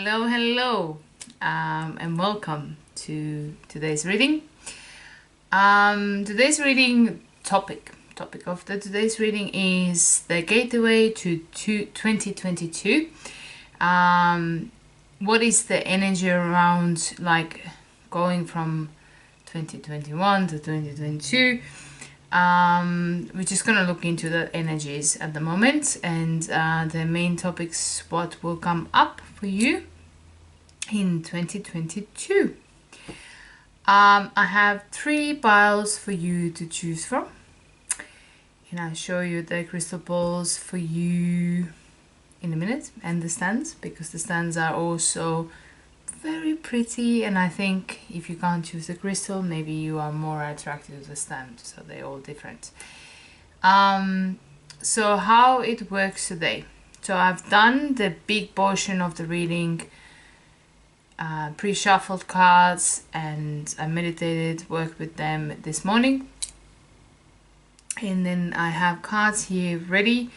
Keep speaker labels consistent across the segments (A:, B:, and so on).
A: Hello, and welcome to today's reading. Today's reading topic of today's reading is the gateway to 2022. What is the energy around, like going from 2021 to 2022? We're just gonna look into the energies at the moment, and the main topics what will come up for you in 2022. I have 3 piles for you to choose from, and I'll show you the crystal balls for you in a minute, and the stands, because the stands are also very pretty, and I think if you can't choose the crystal, maybe you are more attracted to the stand, so they're all different. So how it works today. So I've done the big portion of the reading, pre-shuffled cards, and I meditated, worked with them this morning. And then I have cards here ready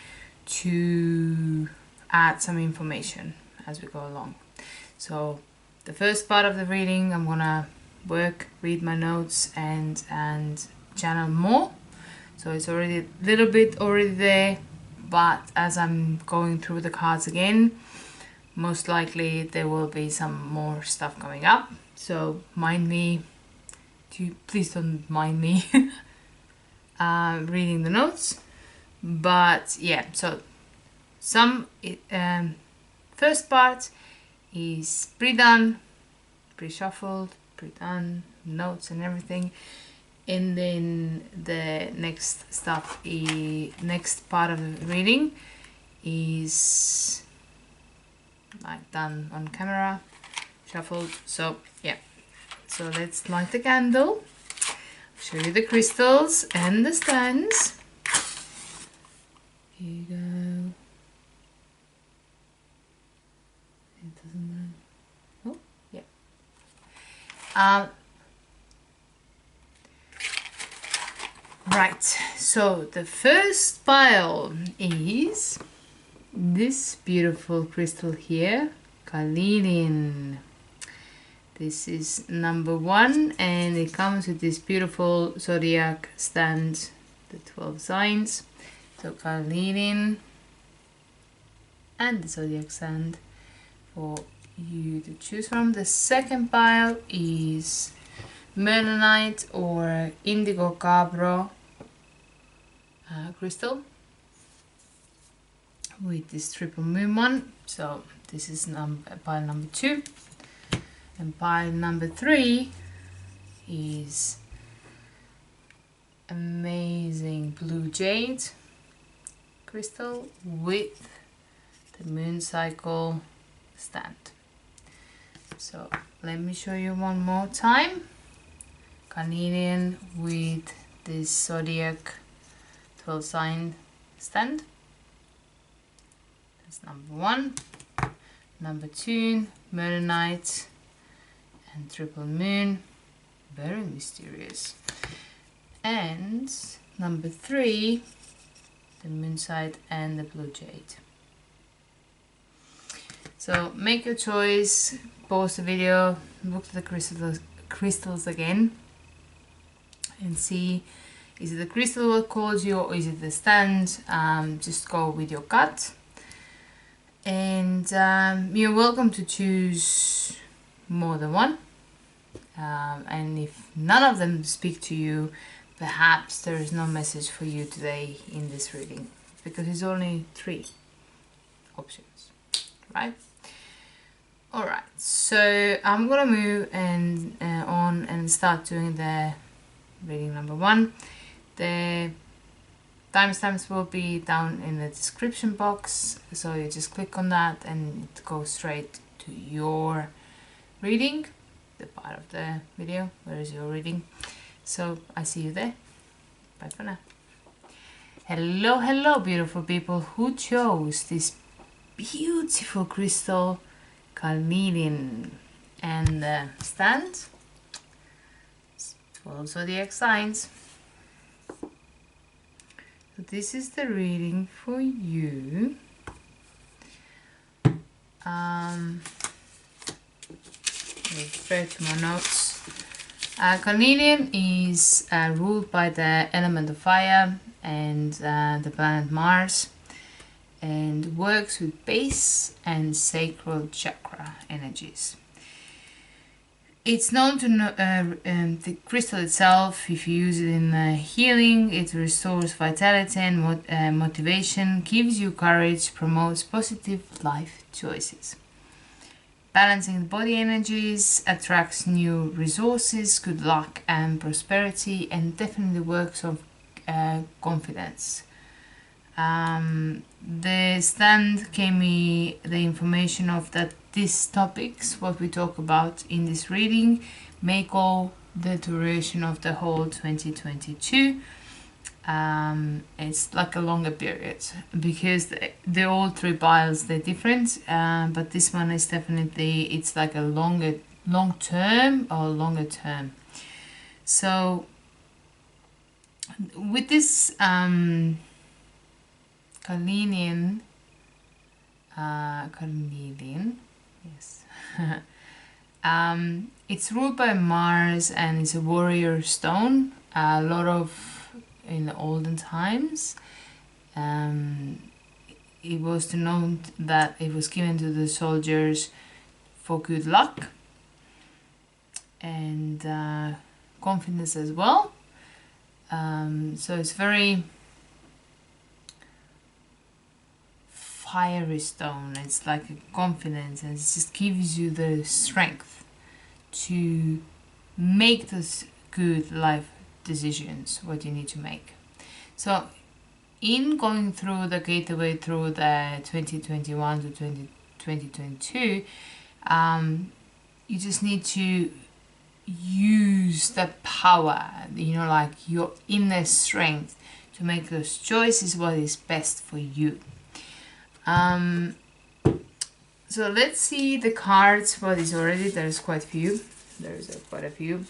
A: to add some information as we go along. So the first part of the reading, I'm gonna read my notes and channel more. So it's already a little bit already there, but as I'm going through the cards again, most likely there will be some more stuff coming up. So please don't mind me reading the notes. But yeah, so first part is pre-done, pre-shuffled, pre-done, notes and everything. And then the next part of the reading is like done on camera, shuffled. So yeah, so let's light the candle, show you the crystals and the stands. Here you go. It doesn't matter. Oh, yeah. Right, so the first pile is this beautiful crystal here, Carnelian. This is number 1, and it comes with this beautiful zodiac stand, the 12 signs. So Carnelian and the zodiac stand for you to choose from. The second pile is Merlinite or indigo cabro crystal with this triple moon one. So this is pile number 2, and pile number 3 is amazing blue jade crystal with the moon cycle stand. So let me show you one more time. Carnelian with this zodiac 12 sign stand. That's number 1. Number 2, Merlinite and triple moon, very mysterious. And number 3, the moonside and the blue jade. So make your choice, pause the video, look at the crystals again, and see, is it the crystal that calls you or is it the stand? Just go with your gut. And you're welcome to choose more than one. And if none of them speak to you, perhaps there is no message for you today in this reading, because it's only 3 options, right? Alright, so I'm gonna move on and start doing the reading number 1. The timestamps will be down in the description box, so you just click on that and it goes straight to your reading, the part of the video where is your reading. So I see you there. Bye for now. Hello beautiful people who chose this beautiful crystal Carnelian and the stand, 12 zodiac signs. So this is the reading for you. refer to my notes. Carnelian is ruled by the element of fire and the planet Mars, and works with base and sacral chakra energies. It's known to know, the crystal itself, if you use it in healing, it restores vitality and motivation, gives you courage, promotes positive life choices. Balancing the body energies, attracts new resources, good luck and prosperity, and definitely works on confidence. The stand gave me the information of that these topics, what we talk about in this reading, may go the duration of the whole 2022. It's like a longer period because the all three piles, they're different, but this one is definitely, it's like a long term or longer term. So with this Carnelian, yes. It's ruled by Mars and it's a warrior stone. A lot of in the olden times, it was known that it was given to the soldiers for good luck and confidence as well. So it's very fiery stone. It's like a confidence, and it just gives you the strength to make those good life decisions what you need to make. So in going through the gateway through the 2021 to 2022, you just need to use that power, you know, like your inner strength to make those choices what is best for you. So let's see the cards, what is already, there's quite a few, quite a few.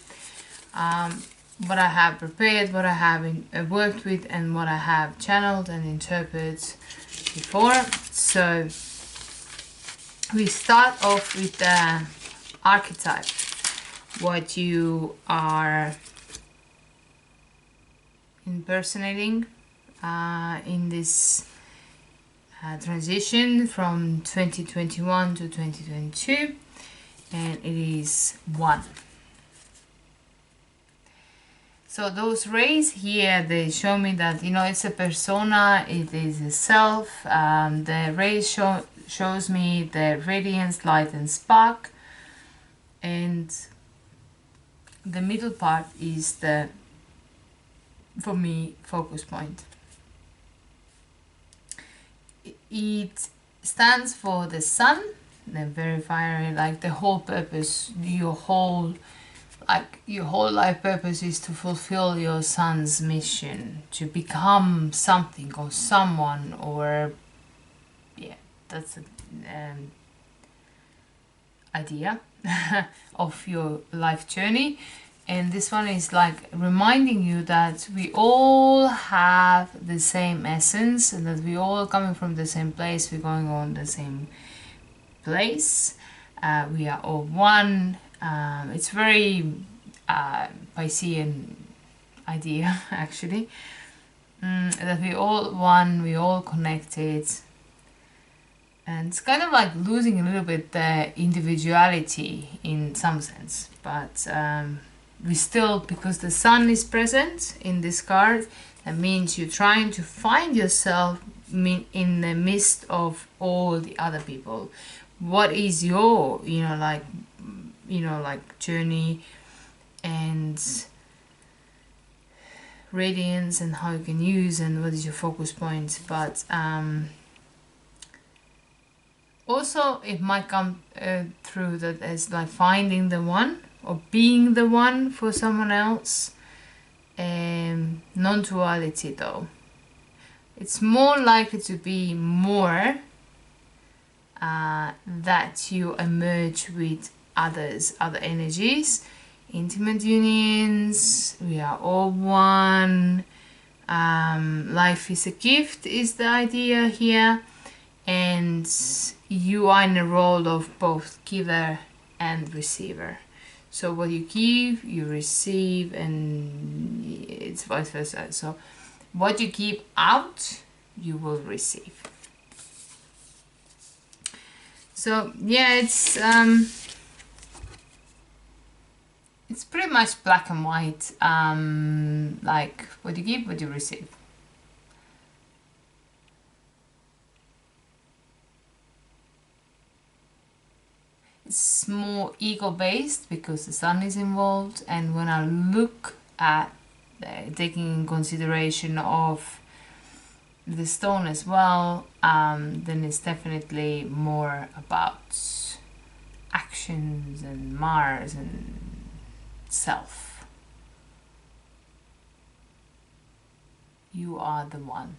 A: What I have prepared, what I have worked with, and what I have channeled and interpreted before. So we start off with the archetype, what you are impersonating in this transition from 2021 to 2022, and it is 1. So those rays here, they show me that, you know, it's a persona, it is a self. The rays shows me the radiance, light and spark, and the middle part is the, for me, focus point. It stands for the sun, the very fiery, like the whole purpose, your whole life purpose is to fulfill your son's mission, to become something or someone, or yeah, that's an idea of your life journey. And this one is like reminding you that we all have the same essence and that we all coming from the same place, we're going on the same place, we are all one. It's very Piscean idea actually, that we all one, we all connected, and it's kind of like losing a little bit the individuality in some sense, but we still, because the sun is present in this card, that means you're trying to find yourself in the midst of all the other people. What is your, like journey and radiance, and how you can use, and what is your focus point. But also it might come through that as like finding the one or being the one for someone else. Non-duality though, it's more likely to be more that you emerge with other energies, intimate unions, we are all one, life is a gift is the idea here, and you are in a role of both giver and receiver. So what you give, you receive, and it's vice versa. So what you keep out, you will receive. So yeah, it's pretty much black and white, like what you give, what you receive. It's more ego-based because the sun is involved, and when I look at taking in consideration of the stone as well, then it's definitely more about actions and Mars and self. You are the one.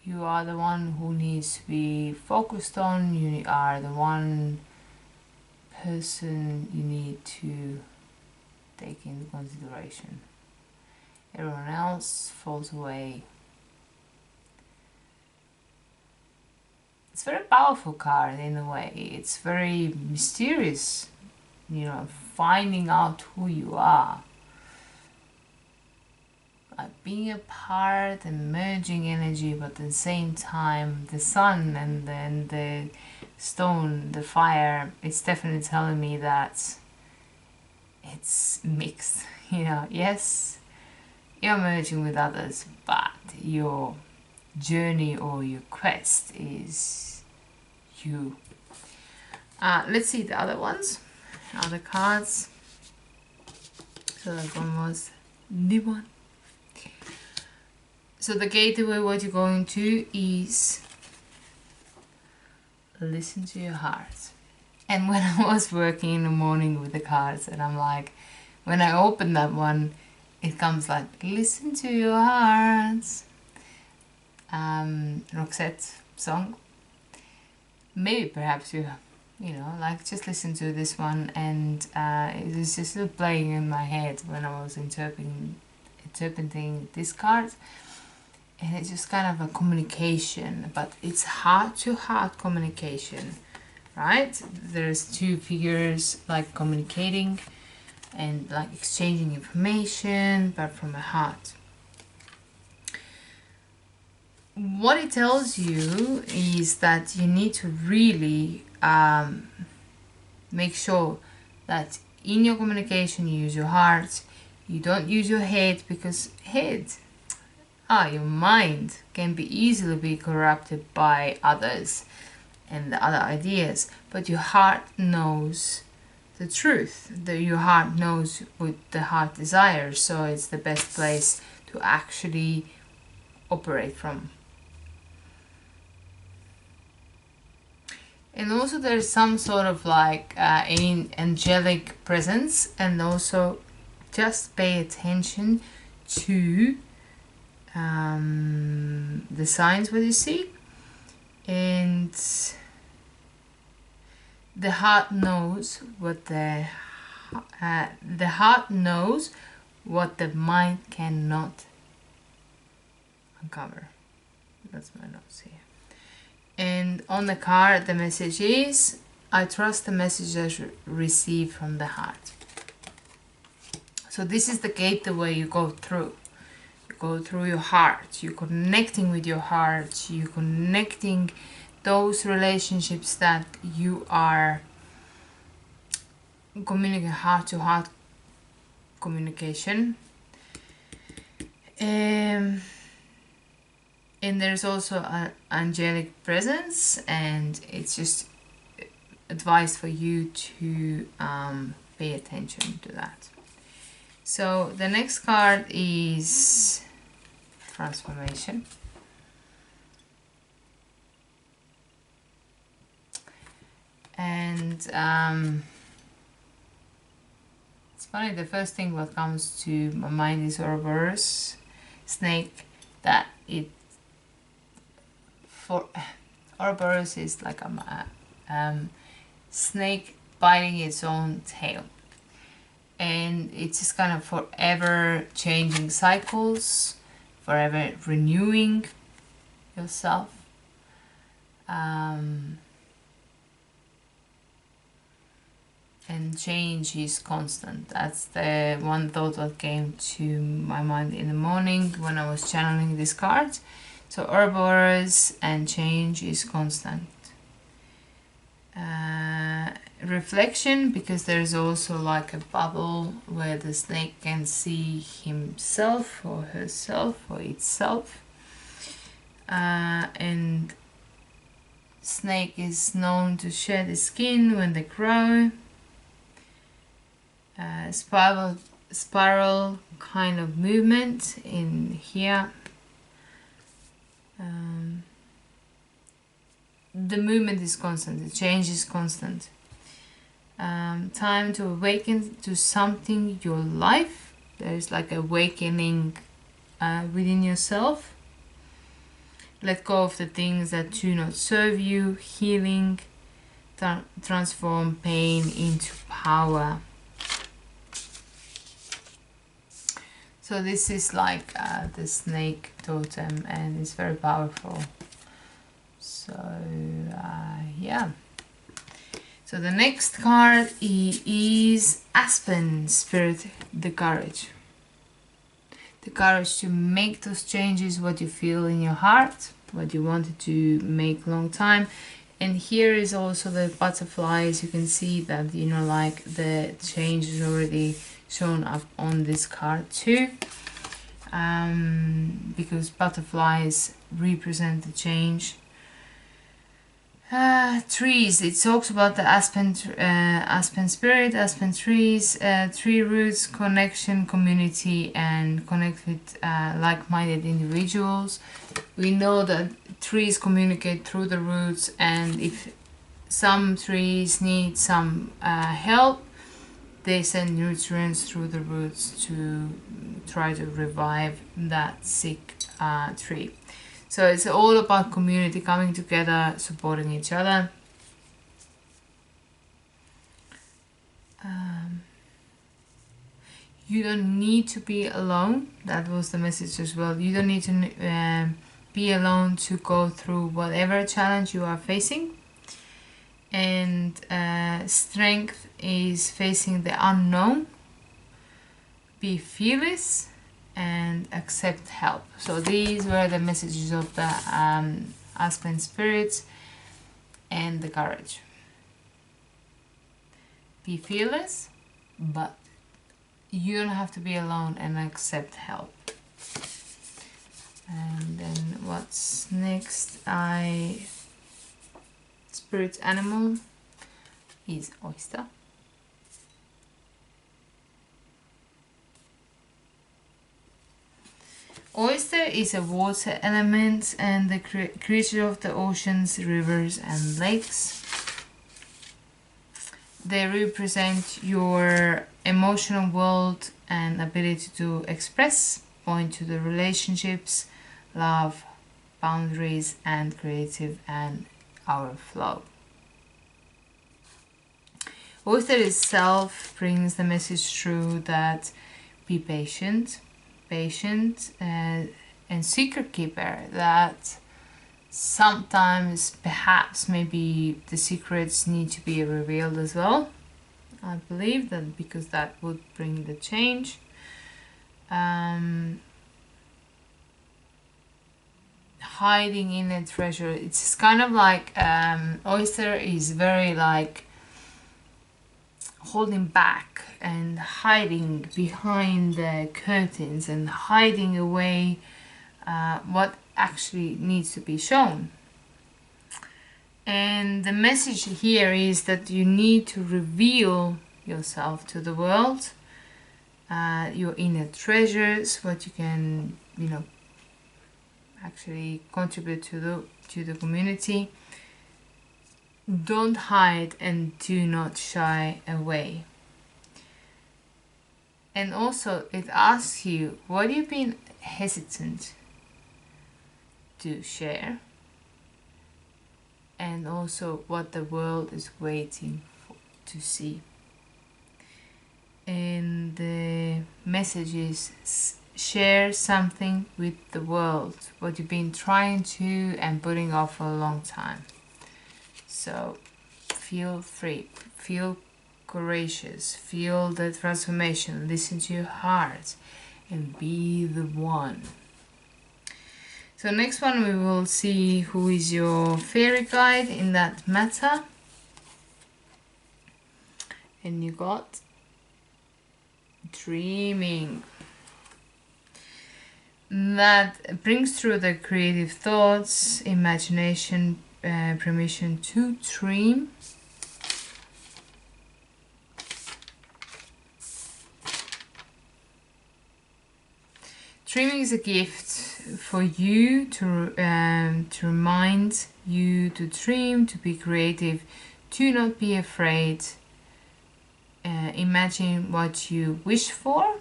A: You are the one who needs to be focused on. You are the one person you need to take into consideration. Everyone else falls away. It's a very powerful card in a way. It's very mysterious, you know, finding out who you are. Like being a part and merging energy, but at the same time the sun and then the stone, the fire, it's definitely telling me that it's mixed. You know, yes, you're merging with others, but your journey or your quest is you. Let's see the other ones, other cards. So that one was the one. So the gateway, what you're going to is listen to your heart. And when I was working in the morning with the cards, and I'm like, when I open that one, it comes like, listen to your hearts. Roxette song. Maybe perhaps you know, like just listen to this one, and it was just still playing in my head when I was interpreting this card. And it's just kind of a communication, but it's heart-to-heart communication, right? There's two figures like communicating and like exchanging information, but from a heart. What it tells you is that you need to really make sure that in your communication you use your heart. You don't use your head, because your mind can easily be corrupted by others and the other ideas, but your heart knows the truth. Your heart knows what the heart desires, so it's the best place to actually operate from. And also there's some sort of like an angelic presence, and also just pay attention to the signs what you see, and the heart knows what the heart knows what the mind cannot uncover. That's my notes here. And on the card the message is, I trust the messages received from the heart. So this is the gateway you go through. Go through your heart. You're connecting with your heart. You're connecting those relationships that you are communicating, heart-to-heart communication. And there's also an angelic presence, and it's just advice for you to pay attention to that. So the next card is transformation. And it's funny, the first thing what comes to my mind is Ouroboros snake. That it for Ouroboros is like a snake biting its own tail. And it's just kind of forever changing cycles, forever renewing yourself. and change is constant. That's the one thought that came to my mind in the morning when I was channeling this card. So Ouroboros and change is constant. Reflection, because there's also like a bubble where the snake can see himself or herself or itself. And snake is known to shed its skin when they grow. Spiral kind of movement in here. The movement is constant, the change is constant. Time to awaken to something, your life. There's like awakening within yourself. Let go of the things that do not serve you. Healing. Transform pain into power. So this is like the snake totem, and it's very powerful. So yeah. So the next card is Aspen Spirit, the courage. The courage to make those changes, what you feel in your heart, what you wanted to make long time. And here is also the butterflies. You can see that, you know, like the change is already shown up on this card too. Because butterflies represent the change. Trees, it talks about the aspen spirit, aspen trees, tree roots, connection, community, and connect with like-minded individuals. We know that trees communicate through the roots, and if some trees need some help, they send nutrients through the roots to try to revive that sick tree. So it's all about community coming together, supporting each other. You don't need to be alone. That was the message as well. You don't need to be alone to go through whatever challenge you are facing. And strength is facing the unknown. Be fearless and accept help. So these were the messages of the Aspen spirits and the courage. Be fearless, but you don't have to be alone, and accept help. And then what's next? Spirit animal is oyster. Oyster is a water element and the creature of the oceans, rivers and lakes. They represent your emotional world and ability to express, point to the relationships, love, boundaries and creative and our flow. Oyster itself brings the message through that be patient and secret keeper, that sometimes perhaps maybe the secrets need to be revealed as well. I believe that, because that would bring the change. Hiding in a treasure, it's kind of like oyster is very like holding back and hiding behind the curtains and hiding away what actually needs to be shown. And the message here is that you need to reveal yourself to the world, your inner treasures, what you can, you know, actually contribute to the community. Don't hide and do not shy away. And also it asks you, what have you been hesitant to share? And also what the world is waiting to see. And the message is, share something with the world, what you've been trying to and putting off for a long time. So feel free, feel courageous, feel the transformation, listen to your heart, and be the one. So next one we will see who is your fairy guide in that matter. And you got dreaming. That brings through the creative thoughts, imagination, permission to dream. Dreaming is a gift for you to remind you to dream, to be creative, to not be afraid. Imagine what you wish for.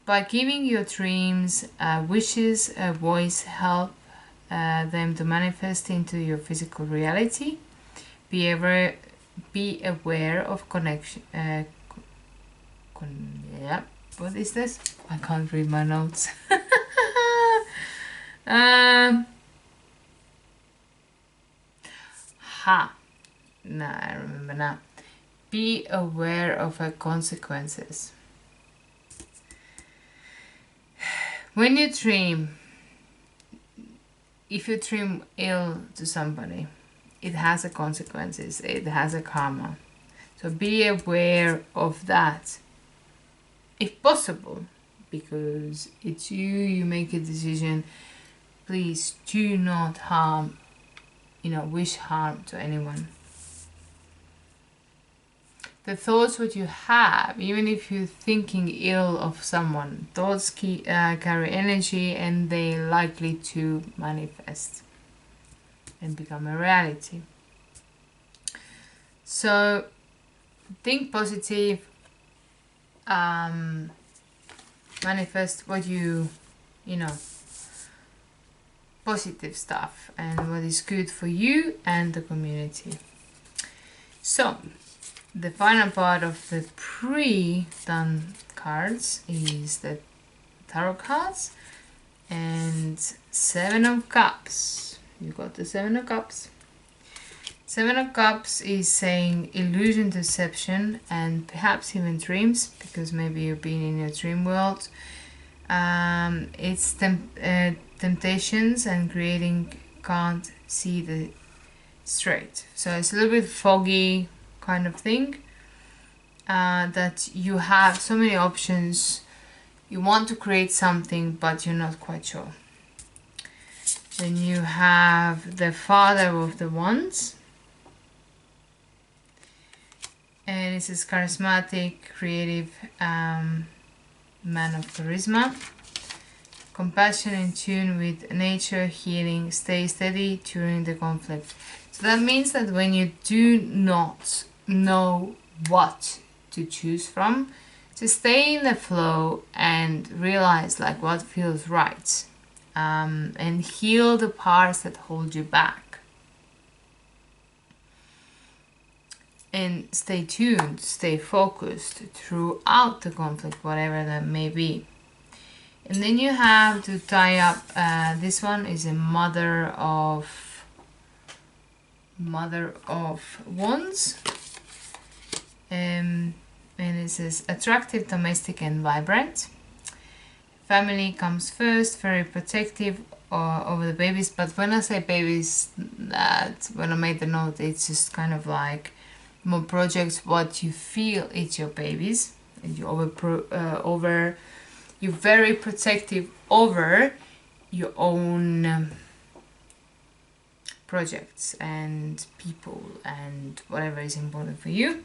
A: By giving your dreams wishes a voice, help them to manifest into your physical reality. Be aware of connection. Yeah, what is this? I can't read my notes. No, I remember now. Be aware of her consequences. When you dream, if you dream ill to somebody, it has a consequences, it has a karma. So be aware of that, if possible, because it's you, you make a decision. Please do not harm, wish harm to anyone. The thoughts what you have, even if you're thinking ill of someone, thoughts carry energy and they're likely to manifest and become a reality. So think positive, manifest what positive stuff and what is good for you and the community. So the final part of the pre-done cards is the tarot cards and 7 of Cups. You got the 7 of Cups. 7 of Cups is saying illusion, deception, and perhaps even dreams, because maybe you've been in your dream world. It's temptations and creating can't see the straight. So it's a little bit foggy kind of thing, that you have so many options. You want to create something, but you're not quite sure. Then you have the Father of the Wands. And it says charismatic, creative, man of charisma. Compassion, in tune with nature, healing, stay steady during the conflict. So that means that when you do not know what to choose from, to stay in the flow and realize like what feels right, and heal the parts that hold you back. And stay tuned, stay focused throughout the conflict, whatever that may be. And then you have to tie up, this one is a Mother of Wands. And it says attractive, domestic and vibrant. Family comes first, very protective over the babies. But when I say babies, that when I made the note, it's just kind of like more projects what you feel it's your babies, and you you're very protective over your own projects and people and whatever is important for you.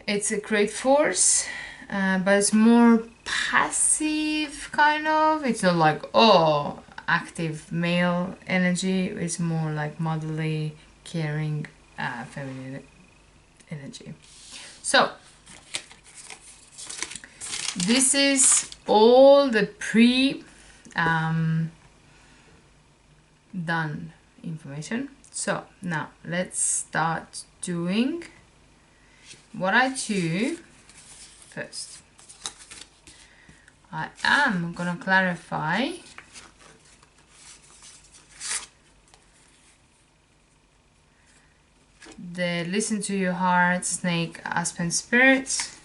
A: It's a great force, but it's more passive kind of. It's not like active male energy. It's more like motherly, caring, feminine energy. So this is all the done information. So now let's start doing what I do first. I am gonna clarify the Listen to Your Heart, Snake, Aspen Spirits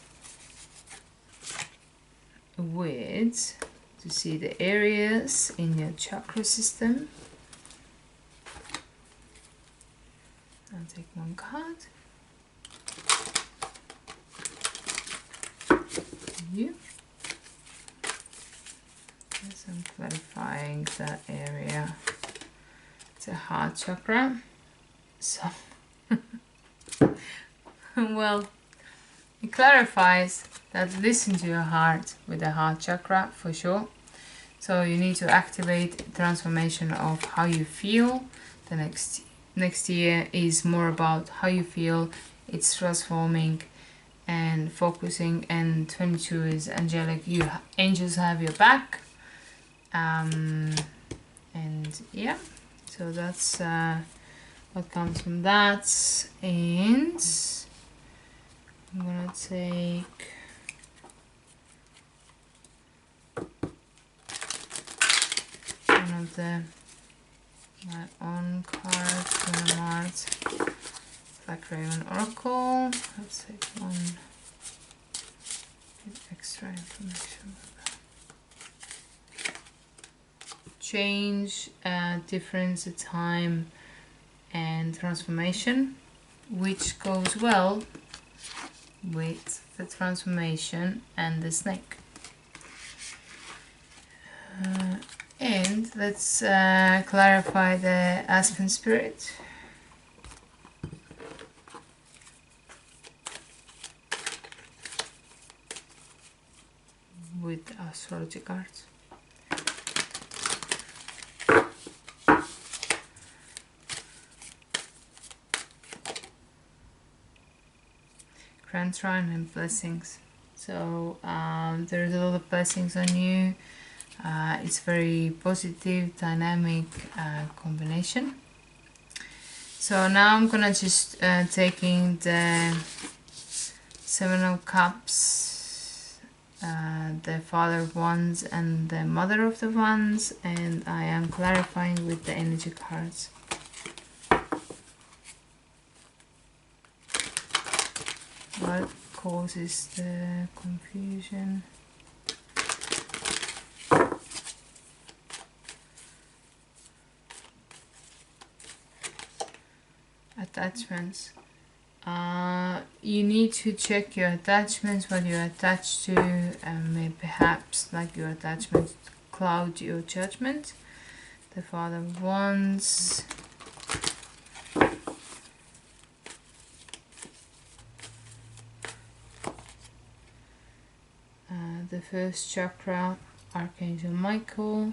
A: with to see the areas in your chakra system. I'll take one card. You. Yes, I'm clarifying that area. It's a heart chakra. So, well, it clarifies that listen to your heart with the heart chakra for sure. So you need to activate transformation of how you feel. The next year is more about how you feel. It's transforming and focusing, and 22 is angelic. Angels have your back. And yeah, so that's what comes from that. And I'm gonna take one of my own cards from the Mars Black Raven Oracle. Let's take one with extra information. Change, difference, time, and transformation, which goes well with the transformation and the snake. And let's clarify the Aspen Spirit. With astrology cards. Grand Trine and blessings. So there's a lot of blessings on you. It's very positive, dynamic combination. So now I'm gonna just taking the Seven of Cups, the Father of Wands and the Mother of the Wands, and I am clarifying with the energy cards. What causes the confusion? Attachments. You need to check your attachments, what you're attached to, and maybe perhaps like your attachments cloud your judgment. The Father of Wands. The first chakra, Archangel Michael.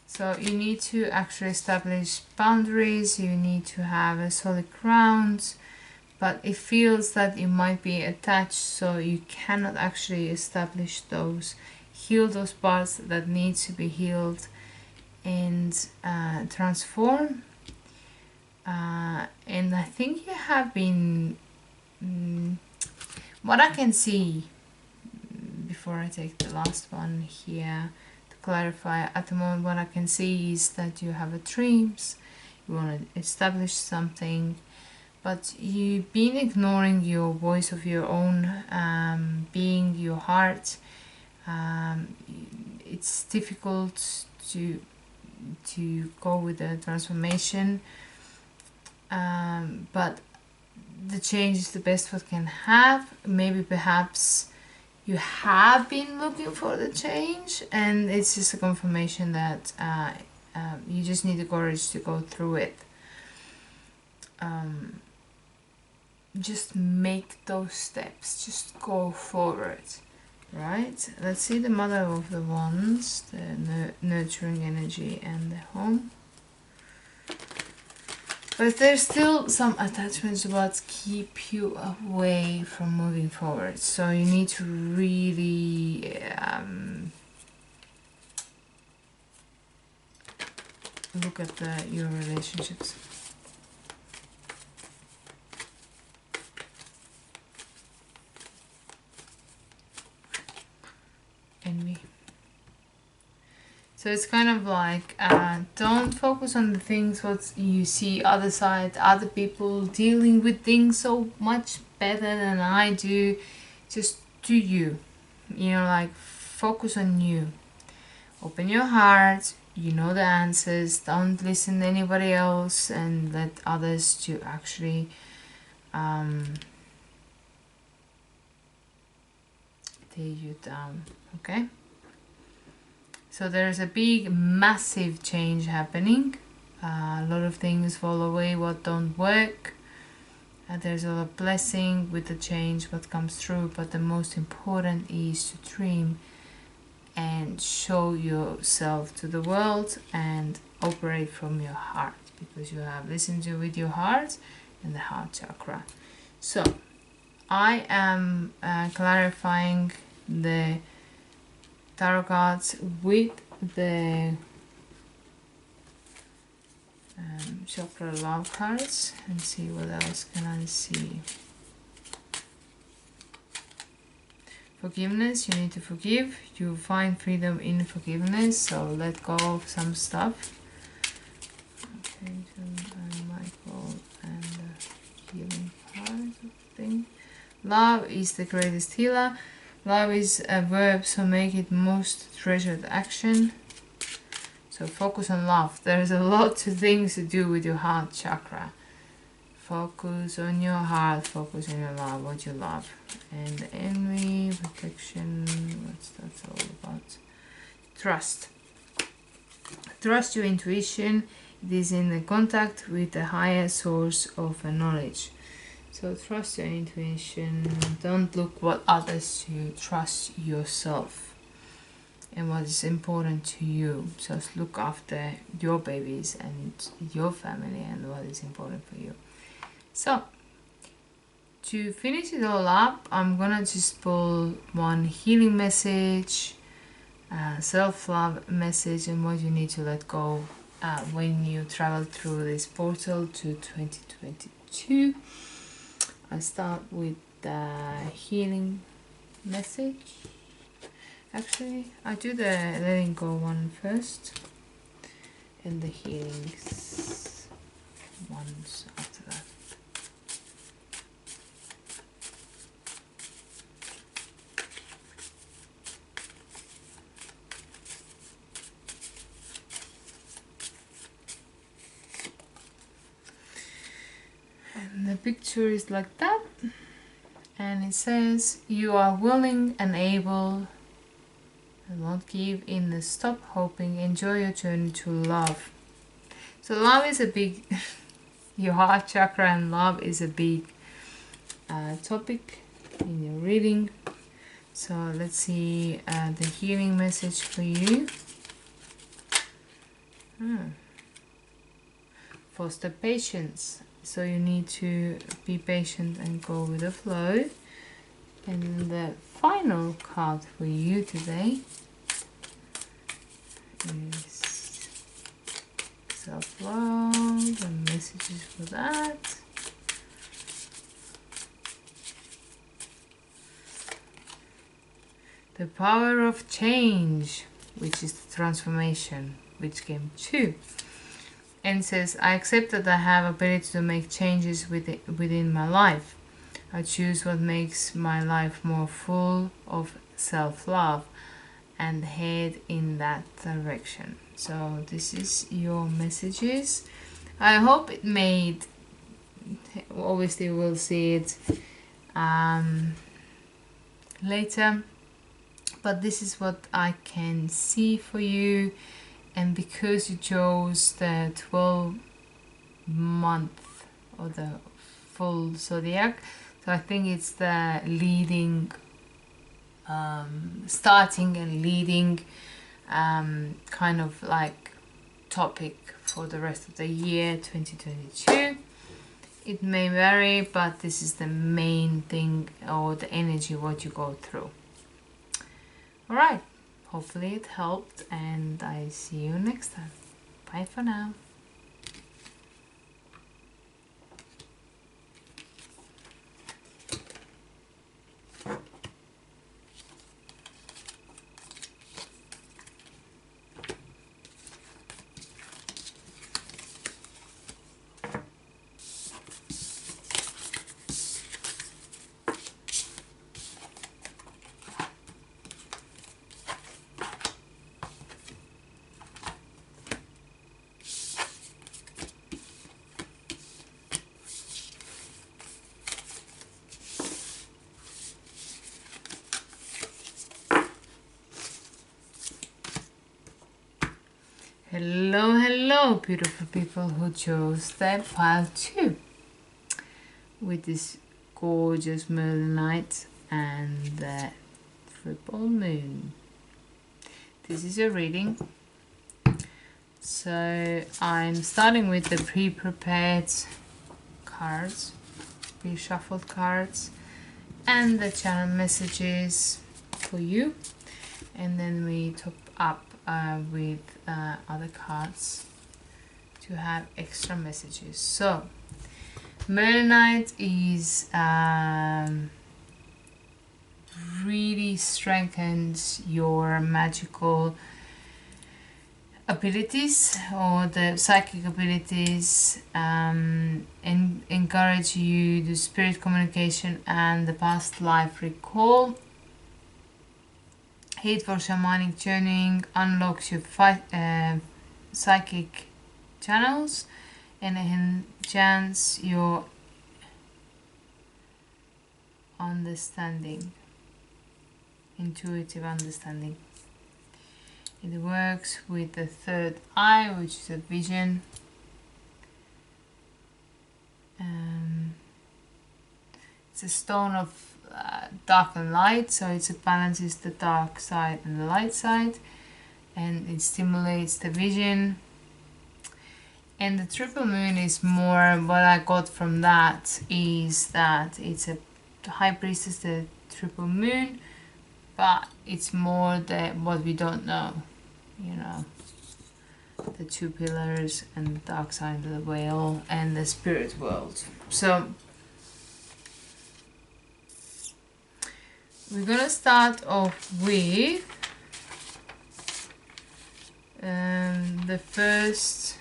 A: So you need to actually establish boundaries, you need to have a solid ground, but it feels that it might be attached, so you cannot actually establish those, heal those parts that need to be healed and transform. And I think you have been, what I can see, before I take the last one here, clarify, at the moment what I can see is that you have a dreams, you want to establish something, but you've been ignoring your voice of your own being, your heart. It's difficult to go with the transformation, but the change is the best what can have. Maybe perhaps you have been looking for the change, and it's just a confirmation that you just need the courage to go through it. Just make those steps, just go forward, right? Let's see the Mother of the Wands, the nurturing energy and the home. But there's still some attachments that keep you away from moving forward. So you need to really look at your relationships. Envy. So So it's kind of like, don't focus on the things what you see other side, other people dealing with things so much better than I do. Just do you. You know, like focus on you. Open your heart. You know the answers. Don't listen to anybody else and let others to actually tear you down. Okay? So there's a big, massive change happening. A lot of things fall away what don't work. There's a lot of blessing with the change what comes through, but the most important is to dream and show yourself to the world and operate from your heart, because you have listened to with your heart and the heart chakra. So I am clarifying the tarot cards with the chakra love cards and see what else can I see. Forgiveness, you need to forgive. You find freedom in forgiveness, so let go of some stuff. Okay, and Michael and the healing part of the thing. Love is the greatest healer. Love is a verb, so make it most treasured action. So focus on love. There's a lot of things to do with your heart chakra. Focus on your heart, focus on your love, what you love. And the envy, protection, what's that all about? Trust. Trust your intuition. It is in the contact with the higher source of knowledge. So trust your intuition. Don't look what others do. Trust yourself and what is important to you. Just look after your babies and your family and what is important for you. So to finish it all up, I'm gonna just pull one healing message, self-love message, and what you need to let go when you travel through this portal to 2022. I start with the healing message. Actually, I do the letting go one first and the healings ones after that. And the picture is like that, and it says, you are willing and able and won't give in, stop hoping, enjoy your journey to love. So love is a big your heart chakra and love is a big topic in your reading. So let's see the healing message for you. Foster patience. So you need to be patient and go with the flow. And the final card for you today is self-love and messages for that. The power of change, which is the transformation, which came 2. And says, I accept that I have ability to make changes within my life. I choose what makes my life more full of self-love and head in that direction. So this is your messages. I hope it made, obviously we'll see it later, but this is what I can see for you. And because you chose the 12-month or the full zodiac, so I think it's the leading, starting and leading kind of like topic for the rest of the year 2022. It may vary, but this is the main thing or the energy what you go through. Alright, hopefully it helped, and I see you next time. Bye for now. Hello, hello, beautiful people who chose the pile 2 with this gorgeous Merlinite and the triple moon. This is a reading. So I'm starting with the pre-prepared cards, pre-shuffled cards, and the channel messages for you, and then we top up with other cards to have extra messages. So Merlinite is really strengthens your magical abilities or the psychic abilities, and encourage you the spirit communication and the past life recall. Hate for shamanic journeying unlocks your psychic channels and enhance your understanding, intuitive understanding. It works with the third eye, which is a vision. It's a stone of dark and light, so it balances the dark side and the light side, and it stimulates the vision. And the triple moon is more, what I got from that is that it's a high priestess, the triple moon, but it's more what we don't know, you know, the two pillars and the dark side of the whale and the spirit world. So we're gonna start off with the first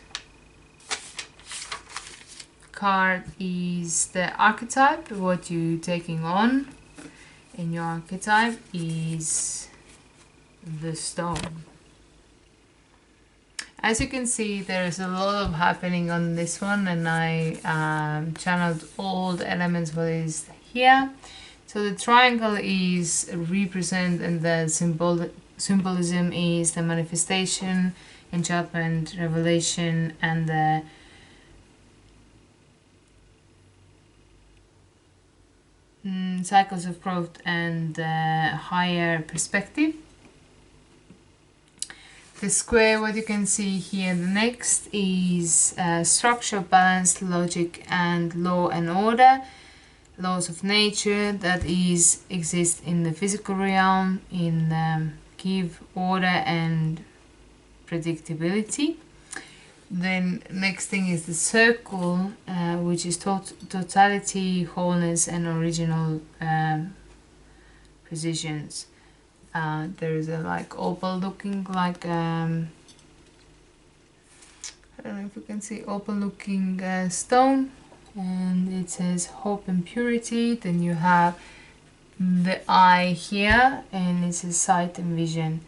A: card is the archetype, what you're taking on, and your archetype is the stone. As you can see, there's a lot of happening on this one, and I channeled all the elements what is here. So the triangle is represent, and the symbolism is the manifestation, enchantment, revelation, and the cycles of growth and higher perspective. The square, what you can see here, the next is structure, balance, logic, and law and order. Laws of nature that exist in the physical realm, in give order and predictability. Then next thing is the circle, which is totality, wholeness, and original precisions. There is a like opal looking like I don't know if you can see opal looking stone, and it says hope and purity. Then you have the eye here, and it says sight and vision.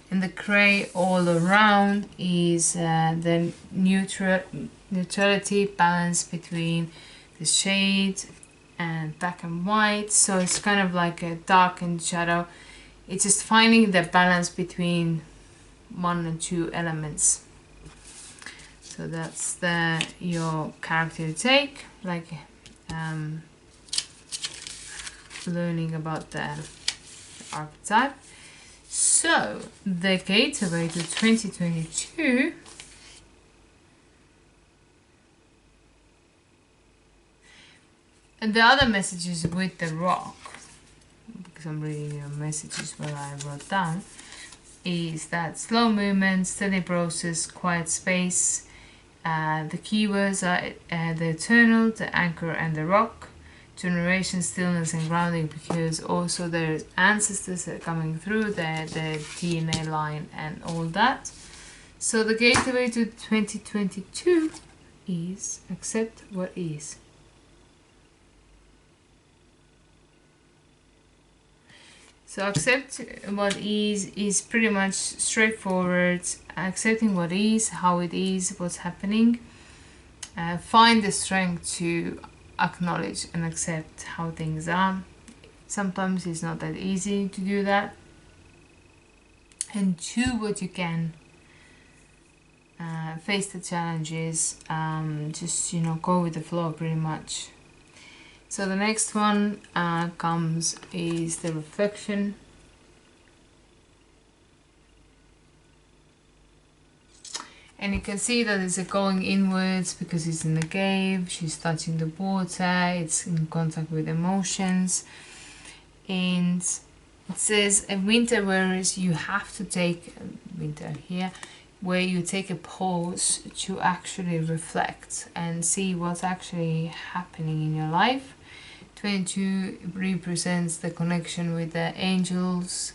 A: And the grey all around is the neutrality, balance between the shade and black and white. So it's kind of like a dark and shadow. It's just finding the balance between one and two elements. So that's your character to take, like learning about the archetype. So the gateway to 2022 and the other messages with the rock, because I'm reading your messages what I wrote down, is that slow movement, steady process, quiet space. The keywords are the eternal, the anchor, and the rock. Generation, stillness, and grounding, because also there's ancestors that are coming through, the DNA line and all that. So the gateway to 2022 is accept what is. So accept what is pretty much straightforward. Accepting what is, how it is, what's happening. Find the strength to acknowledge and accept how things are. Sometimes it's not that easy to do that. And do what you can face the challenges, just, you know, go with the flow pretty much. So the next one is the reflection. And you can see that it's going inwards because it's in the cave, she's touching the water, it's in contact with emotions. And it says a winter, whereas you have to take winter here, where you take a pause to actually reflect and see what's actually happening in your life. 22 represents the connection with the angels,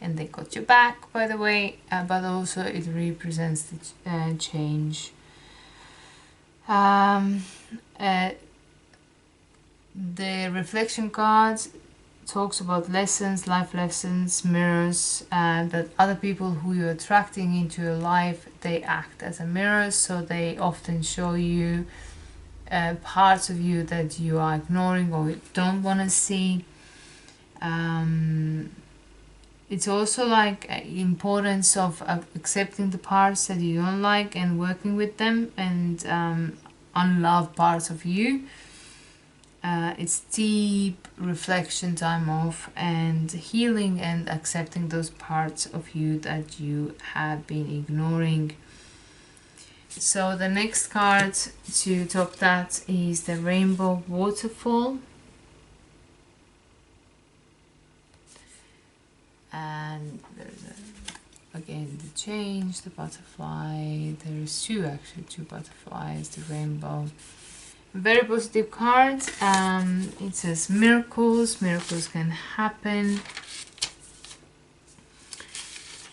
A: and they got your back, by the way, but also it represents the change. The reflection card talks about lessons, life lessons, mirrors, that other people who you're attracting into your life, they act as a mirror, so they often show you parts of you that you are ignoring or don't want to see. It's also like importance of accepting the parts that you don't like and working with them, and unloved parts of you. It's deep reflection time off and healing and accepting those parts of you that you have been ignoring. So the next card to top that is the Rainbow Waterfall. And there's again the change, the butterfly. There's two butterflies, the rainbow. Very positive card. It says miracles can happen,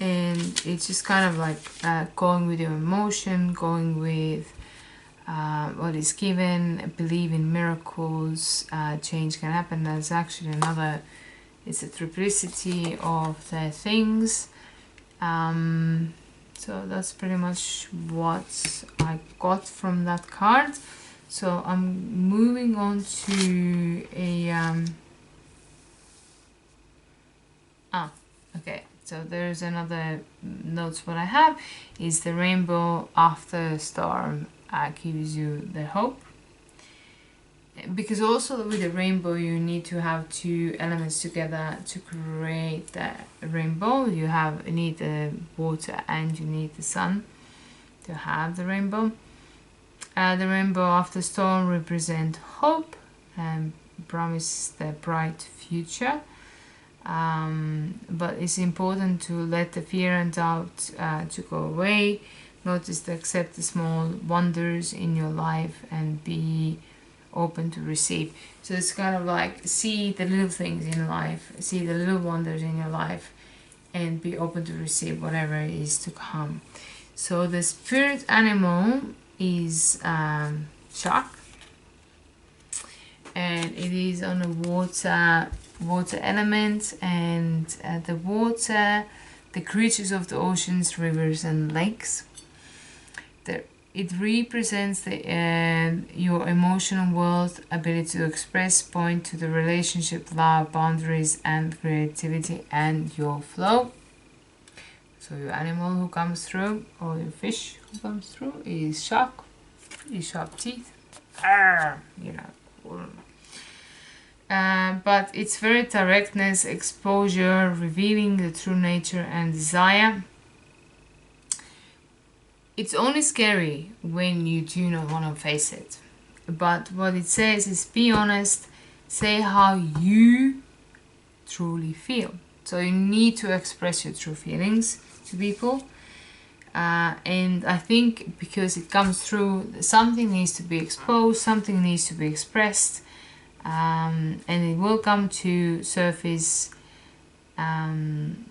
A: and it's just kind of like going with your emotion, going with what is given, believe in miracles, change can happen. That's actually another, it's a triplicity of the things. So that's pretty much what I got from that card. So I'm moving on to a okay, so there's another notes. What I have is the rainbow after storm gives you the hope, because also with the rainbow you need to have two elements together to create the rainbow. You need the water and you need the sun to have the rainbow. The rainbow after storm represents hope and promises the bright future. But it's important to let the fear and doubt to go away. Notice to accept the small wonders in your life and be open to receive. So it's kind of like see the little things in life, see the little wonders in your life, and be open to receive whatever is to come. So the spirit animal is shark, and it is on a water element, and the water, the creatures of the oceans, rivers and lakes. It represents your emotional world, ability to express, point to the relationship, love, boundaries and creativity, and your flow. So your animal who comes through, or your fish who comes through, is shark. Pretty sharp teeth. You know. But it's very directness, exposure, revealing the true nature and desire. It's only scary when you do not want to face it. But what it says is be honest, say how you truly feel. So you need to express your true feelings to people. And I think because it comes through, something needs to be exposed, something needs to be expressed, and it will come to surface. And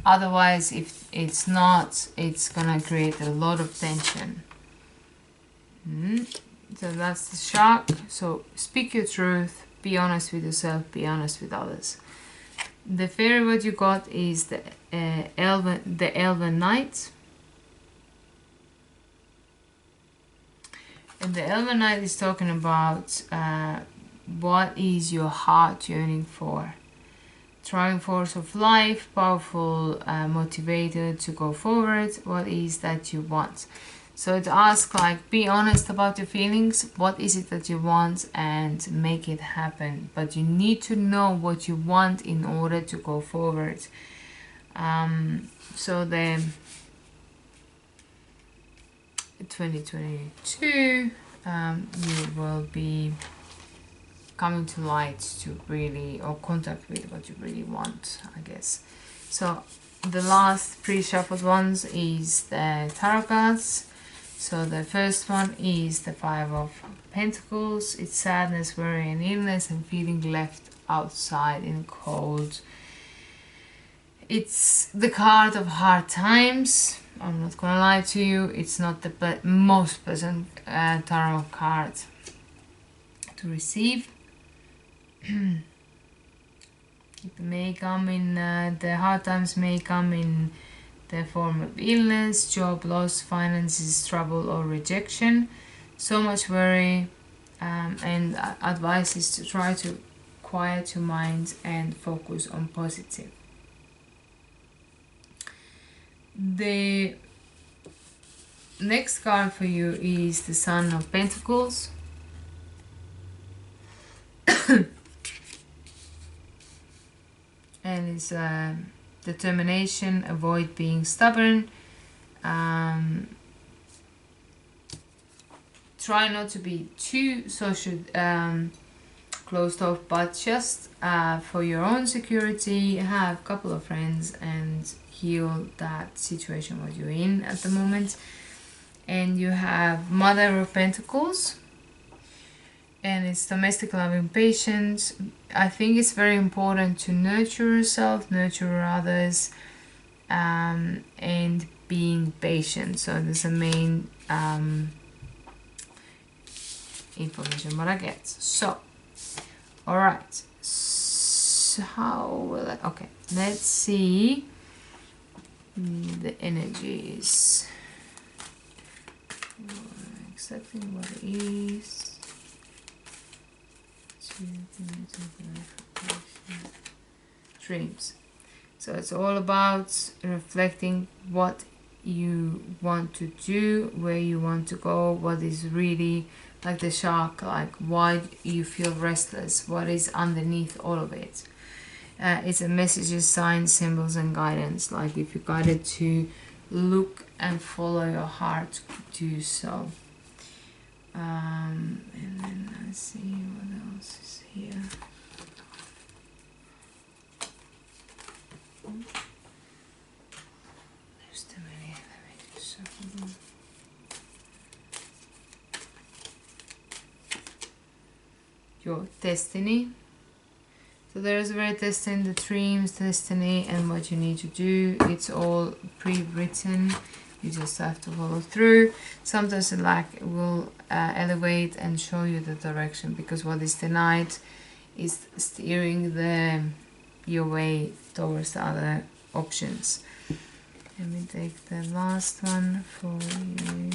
A: otherwise, if it's not, it's gonna create a lot of tension. So that's the shark. So speak your truth, be honest with yourself, be honest with others. The fairy what you got is the Elven Knight. And the Elven Knight is talking about what is your heart yearning for. driving force of life, powerful motivator to go forward. What is that you want? So it asks, like, be honest about your feelings. What is it that you want, and make it happen. But you need to know what you want in order to go forward. So the 2022, you will be coming to light to really, or contact with what you really want, I guess. So the last pre-shuffled ones is the tarot cards. So the first one is the Five of Pentacles. It's sadness, worry and illness, and feeling left outside in cold. It's the card of hard times. I'm not gonna lie to you, it's not the most pleasant tarot card to receive. It may come in, the hard times may come in the form of illness, job loss, finances, trouble or rejection. So much worry, and advice is to try to quiet your mind and focus on positive. The next card for you is the Sun of Pentacles. And it's determination, avoid being stubborn, try not to be too social, closed off, but just for your own security, have a couple of friends and heal that situation what you're in at the moment. And you have Mother of Pentacles, and it's domestic love and patience. I think it's very important to nurture yourself, nurture others, and being patient. So there's a main information what I get. So, alright. So how will I... Okay, let's see the energies. Accepting what it is. Dreams. So it's all about reflecting what you want to do, where you want to go, what is really like the shark, like why you feel restless, what is underneath all of it. It's a messages, signs, symbols and guidance. Like if you're guided to look and follow your heart, do so. And then let's see what else is here. There's too many. Let me just shuffle them. Your destiny. So there's a very destiny, the dreams, destiny, and what you need to do. It's all pre-written. You just have to follow through. Sometimes the lack will elevate and show you the direction, because what is denied is steering your way towards the other options. Let me take the last one for you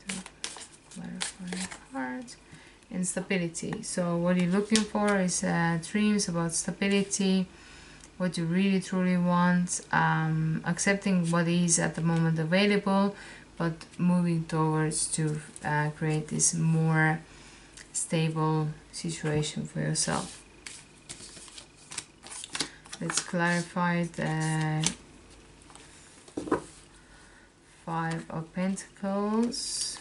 A: to clarify your heart. And stability. So what you're looking for is dreams about stability, what you really truly want, accepting what is at the moment available, but moving towards to create this more stable situation for yourself. Let's clarify the Five of Pentacles.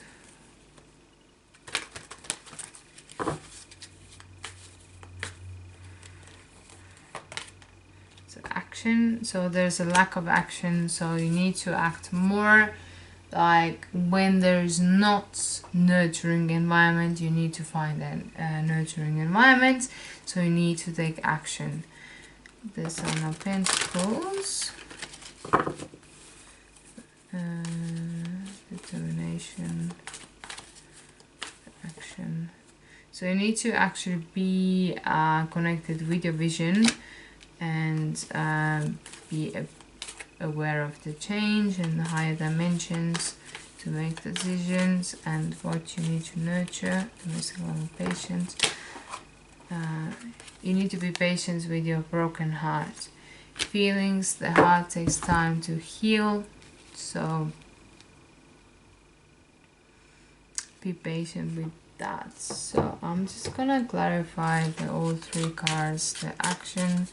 A: So there's a lack of action, so you need to act more. Like when there's not nurturing environment, you need to find a nurturing environment, so you need to take action. The Sun of Pentacles, determination, action. So you need to actually be connected with your vision and be aware of the change and the higher dimensions to make decisions and what you need to nurture. Domestic love and patience. you need to be patient with your broken heart. Feelings, the heart takes time to heal, so be patient with that. So I'm just gonna clarify all three cards, the action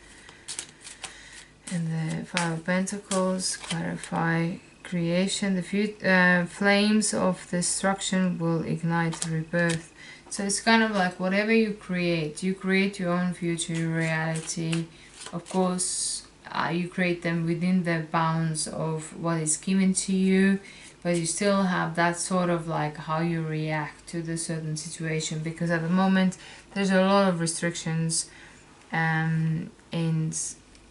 A: and the Five of Pentacles. Clarify creation, the flames of destruction will ignite rebirth. So it's kind of like whatever you create your own future reality. Of course, you create them within the bounds of what is given to you, but you still have that sort of like how you react to the certain situation, because at the moment there's a lot of restrictions, and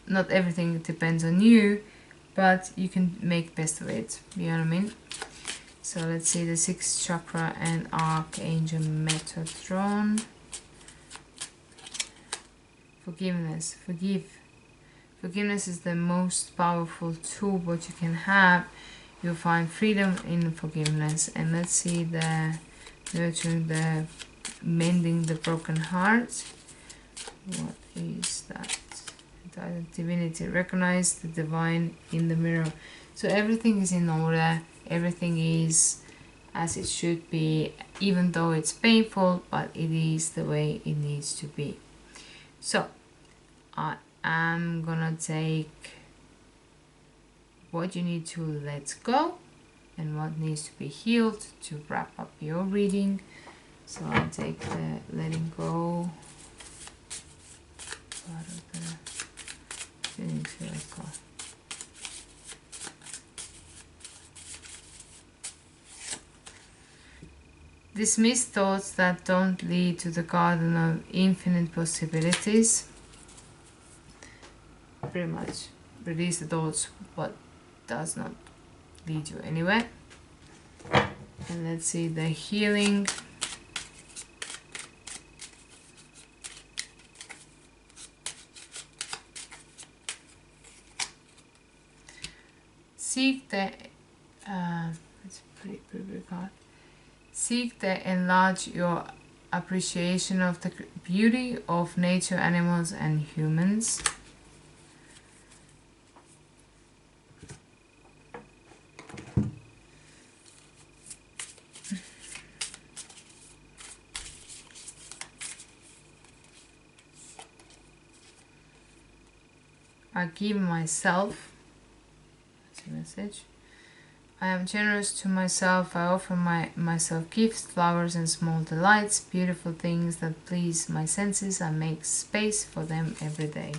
A: not everything depends on you, but you can make best of it, you know what I mean? So let's see the 6th chakra and Archangel Metatron. Forgiveness. Forgiveness is the most powerful tool what you can have. You'll find freedom in forgiveness. And let's see the nurturing, the mending the broken heart. What is that? Entitled Divinity. Recognize the divine in the mirror. So everything is in order. Everything is as it should be, even though it's painful, but it is the way it needs to be. So I am gonna take what you need to let go and what needs to be healed to wrap up your reading. So I'll take the letting go part of the need to let go. Dismiss thoughts that don't lead to the garden of infinite possibilities. Pretty much release the thoughts what does not lead you anywhere. And let's see the healing. Seek the it's pretty big card. Seek to enlarge your appreciation of the beauty of nature, animals, and humans. I give myself, that's a message. I am generous to myself. I offer myself gifts, flowers, and small delights, beautiful things that please my senses. I make space for them every day.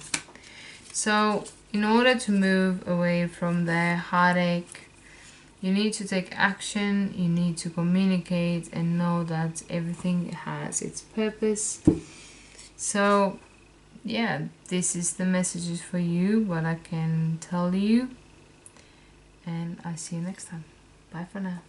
A: So, in order to move away from the heartache, you need to take action, you need to communicate and know that everything has its purpose. So, yeah, this is the messages for you, what I can tell you. And I'll see you next time. Bye for now.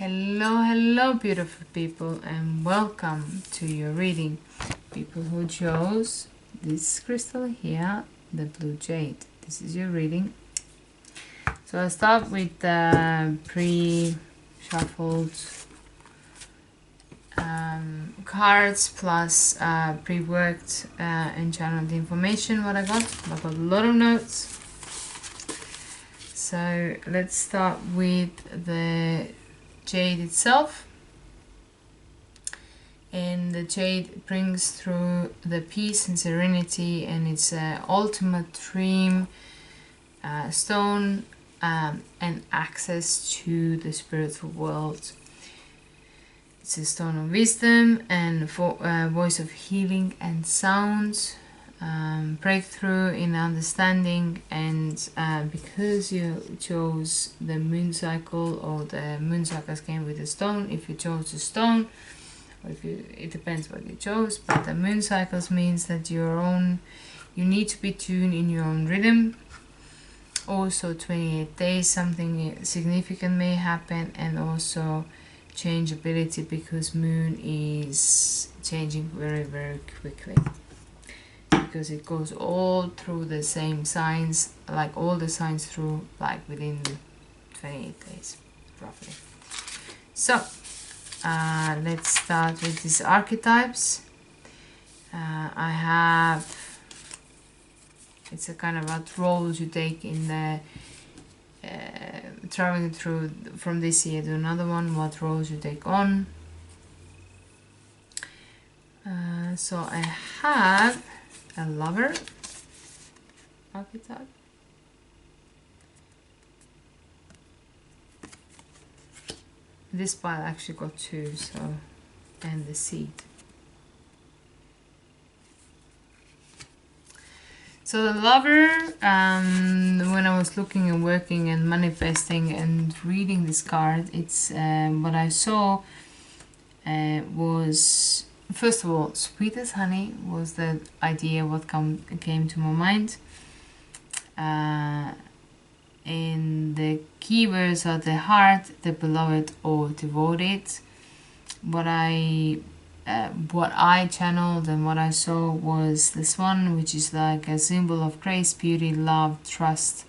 A: Hello beautiful people, and welcome to your reading. People who chose this crystal here, the blue jade. This is your reading. So I'll start with the pre-shuffled cards plus pre-worked and channeled information. What I got a lot of notes. So let's start with the Jade itself, and the Jade brings through the peace and serenity, and it's an ultimate dream stone and access to the spiritual world. It's a stone of wisdom and voice of healing and sounds, breakthrough in understanding. And because you chose the moon cycle, or the moon cycles came with a stone, if you chose a stone, or if you, it depends what you chose, but the moon cycles means that you need to be tuned in your own rhythm. Also 28 days, something significant may happen, and also changeability, because moon is changing very, very quickly, because it goes all through the same signs, like all the signs through, like within 28 days roughly. So let's start with these archetypes. I have, it's a kind of what roles you take in the traveling through from this year to another one, what roles you take on. So I have a lover archetype, this pile actually got two, so, and the seed. So the lover, when I was looking and working and manifesting and reading this card, it's what I saw was, first of all, sweet as honey was the idea what came to my mind. And the keywords are the heart, the beloved, or devoted. What I channeled and what I saw was this one, which is like a symbol of grace, beauty, love, trust,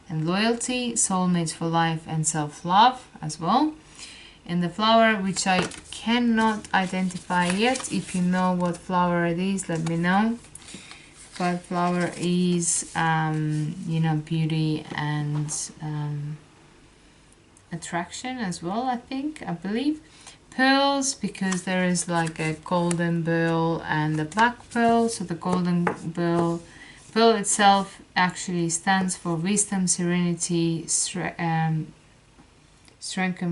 A: and loyalty, soulmates for life, and self-love as well. And the flower, which I cannot identify yet. If you know what flower it is, let me know. But flower is, you know, beauty and attraction as well, I believe. Pearls, because there is like a golden pearl and a black pearl. So the golden pearl itself actually stands for wisdom, serenity, strength and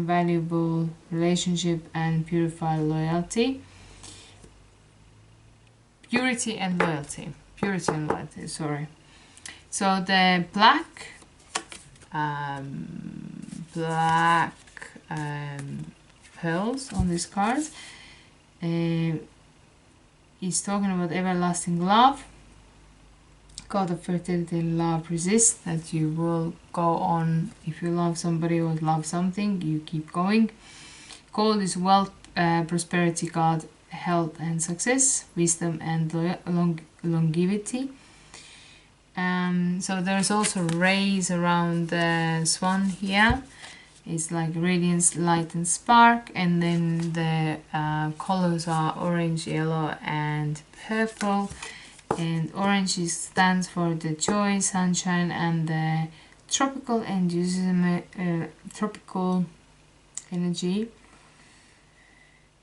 A: valuable relationship, and purified loyalty. Purity and loyalty, sorry. So the black pearls on this card is talking about everlasting love, god of fertility, love, resist, that you will go on. If you love somebody or love something, you keep going. Gold is wealth, prosperity, god, health and success, wisdom and longevity. So there's also rays around the swan here. It's like radiance, light and spark, and then the colors are orange, yellow and purple. And orange stands for the joy, sunshine, and the tropical tropical energy.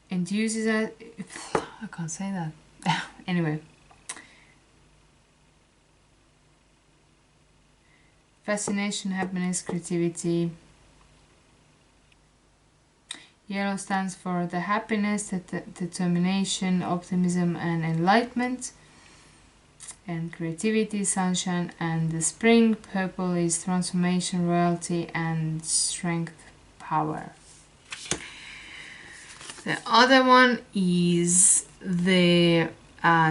A: And uses that, I can't say that. Anyway, fascination, happiness, creativity. Yellow stands for the happiness, the determination, optimism and enlightenment, and creativity, sunshine and the spring. Purple is transformation, royalty and strength, power. The other one is the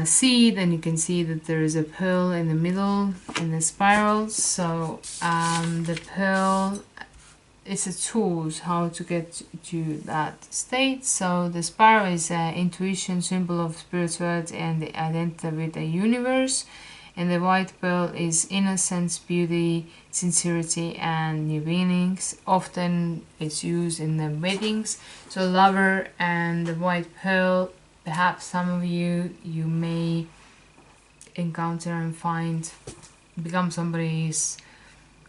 A: seed, and you can see that there is a pearl in the middle in the spiral. So the pearl is a tool how to get to that state. So the spiral is intuition, symbol of spirituality and the identity with the universe. And the white pearl is innocence, beauty, sincerity and new beginnings. Often it's used in the weddings. So lover and the white pearl, perhaps some of you may encounter and become somebody's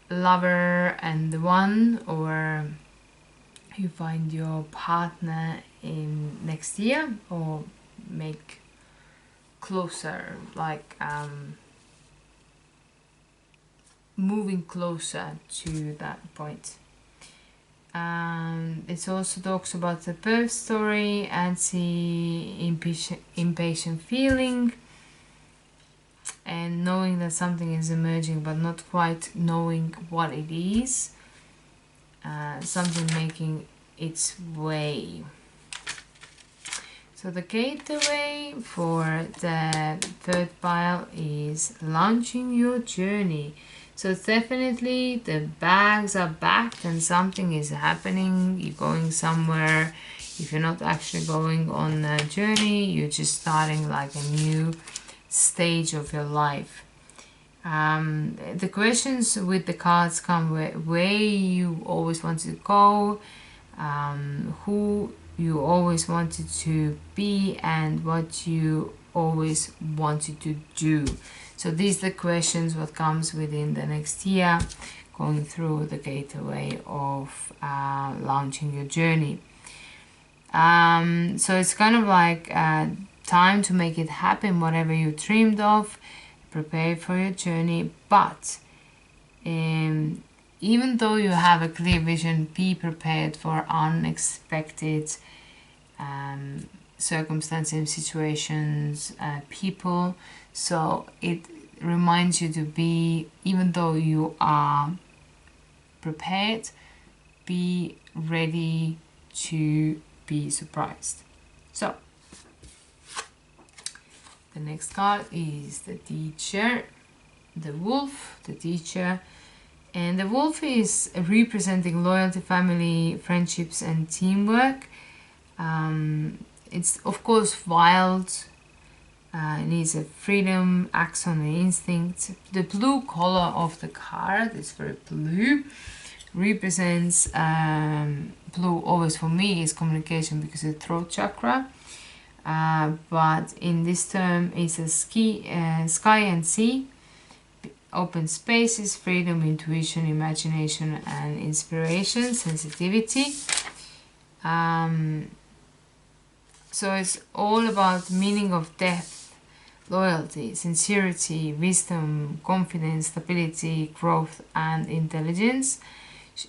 A: lover and the one, or you find your partner in next year, or make closer, like moving closer to that point. It also talks about the birth story, impatient feeling, and knowing that something is emerging but not quite knowing what it is. Something making its way. So the gateway for the third pile is launching your journey. So it's definitely the bags are backed and something is happening. You're going somewhere. If you're not actually going on a journey, you're just starting like a new stage of your life. The questions with the cards come where you always wanted to go, who you always wanted to be, and what you always wanted to do. So these are the questions what comes within the next year, going through the gateway of launching your journey. So it's kind of like time to make it happen, whatever you dreamed of. Prepare for your journey, but even though you have a clear vision, be prepared for unexpected circumstances, situations, people. So it reminds you to be, even though you are prepared, be ready to be surprised. So the next card is the teacher, the wolf, the teacher. And the wolf is representing loyalty, family, friendships, and teamwork. It's of course wild. It needs a freedom, acts on the instinct. The blue color of the card is very blue. Represents blue always for me is communication because of the throat chakra. But in this term it's a sky and sea, open spaces, freedom, intuition, imagination, and inspiration, sensitivity. So it's all about meaning of depth, loyalty, sincerity, wisdom, confidence, stability, growth, and intelligence.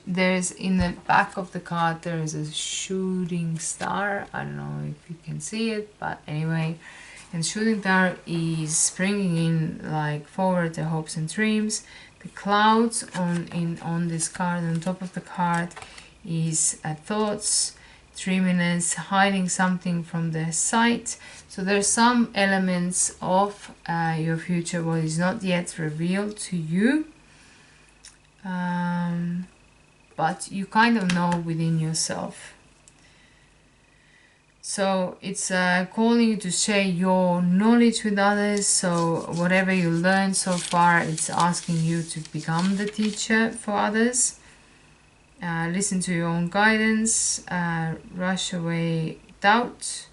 A: There's in the back of the card there is a shooting star. I don't know if you can see it, but anyway, and shooting star is bringing in like forward the hopes and dreams. The clouds on this card, on top of the card, is thoughts, dreaminess, hiding something from the sight. So there's some elements of your future what is not yet revealed to you. But you kind of know within yourself. So it's calling you to share your knowledge with others. So whatever you learned so far, it's asking you to become the teacher for others. Listen to your own guidance. Rush away doubt.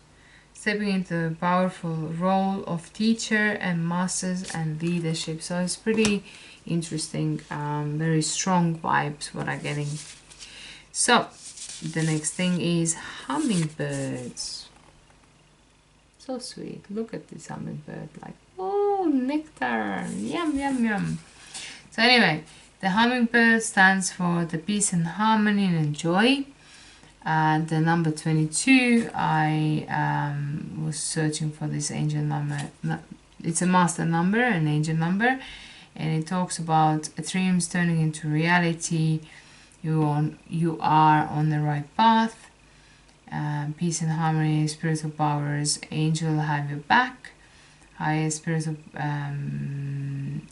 A: Stepping into the powerful role of teacher and masters and leadership. So it's pretty interesting, very strong vibes what I'm getting. So the next thing is hummingbirds. So sweet. Look at this hummingbird, like, oh, nectar, yum yum yum. So anyway, the hummingbird stands for the peace and harmony and joy. The number 22, I was searching for this angel number. It's a master number, an angel number, and it talks about dreams turning into reality. You are on the right path. Peace and harmony, spiritual powers, angel have your back. Higher spiritual,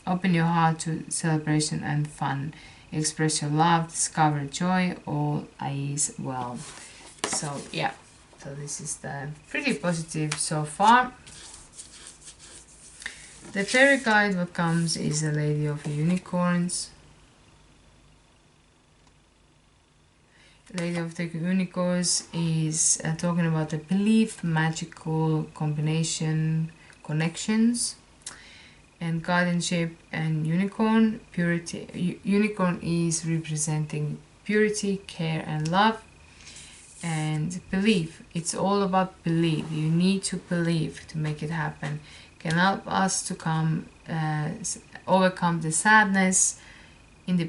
A: open your heart to celebration and fun. Express your love, discover joy, all is well. So yeah, so this is the pretty positive so far. The fairy guide what comes is the Lady of Unicorns. Lady of the Unicorns is talking about the belief, magical combination, connections, and guardianship, and unicorn, purity. Unicorn is representing purity, care, and love, and belief. It's all about belief. You need to believe to make it happen. Can help us to overcome the sadness in the